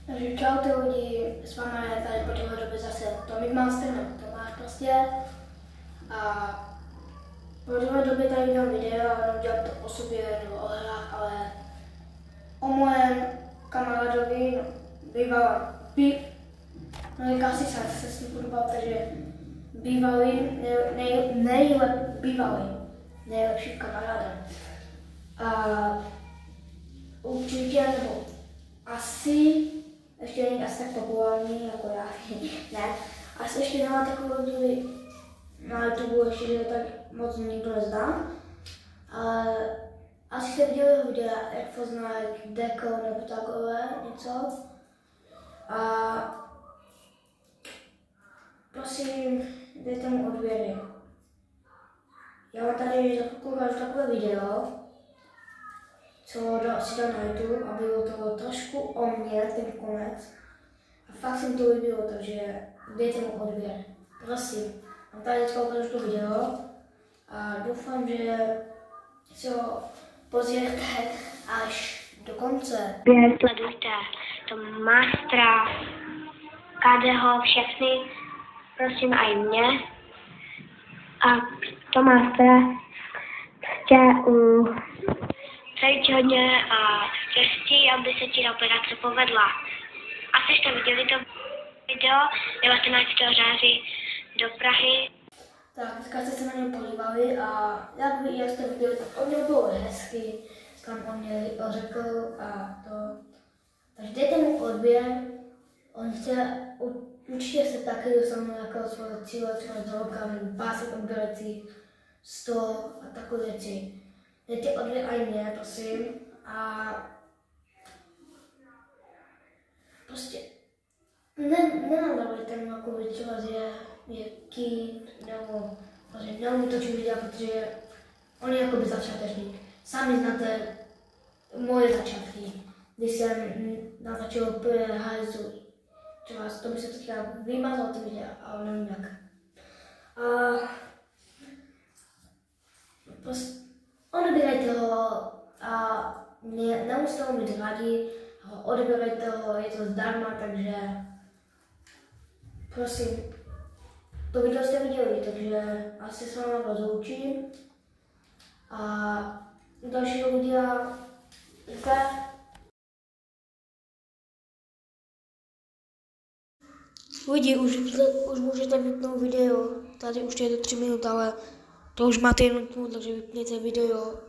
Takže čau ty lidi, s vámi je tady po téhle době zase Tomic Master, nebo Tomáš prostě. A po téhle době tady dělám video a nedělám to o sobě nebo o hrách, ale o mojem kamarádovi, asi se s ním budu bavit, takže nejlepší kamarádem. A určitě, nebo asi, ještě není asi tak populární jako já, ne, asi ještě nemá takové lidi na YouTube, ještě že tak moc nikdo nezná, ale asi jste viděli jeho videa, jak pozná Deko nebo takové něco. A prosím, dejte mu odběry. Já vám tady ukážu takové video, co si dám na YouTube a bylo to trošku o mě, ten konec. A fakt jsem to líbilo, takže dejte mu odběr. Prosím, mám tady teďka ukážu to video a doufám, že si ho pozděte až do konce. Sledujte to Mastera, Kadeho, všechny, prosím aj mě. A to Mastera chce přejít hodně a štěstí, aby se ti operace povedla. Asi jste viděli to video 19. září do Prahy. Tak, dneska jste se na něj podívali a jak jste viděli, tak on měl bylo hezky, kam on mě řekl a to. Takže dejte mu odběr, on chce, určitě se taky dostanou jako svého cíle, třeba do roka, 50 odběrací, 100 a takové věci. Dejte odběr aj mě, prosím, a prostě nenadávajte mu jako třeba, že je kýt, nebo že neumí točit videa, protože on je jakoby začátečník. Sami znáte moje začátky, když jsem natáčel hajzu. Třeba to by se teďka vymazal ty videa, ale nevím jak. A prostě odebírajte ho a nemusíte ho mít rádi, odebírajte ho, je to zdarma, takže prosím, to video jste viděli, takže asi se vám rozloučím a dalšího videa lidi, už můžete vypnout video, tady už je to 3 minut, ale to už máte 1 minut, takže vypněte video.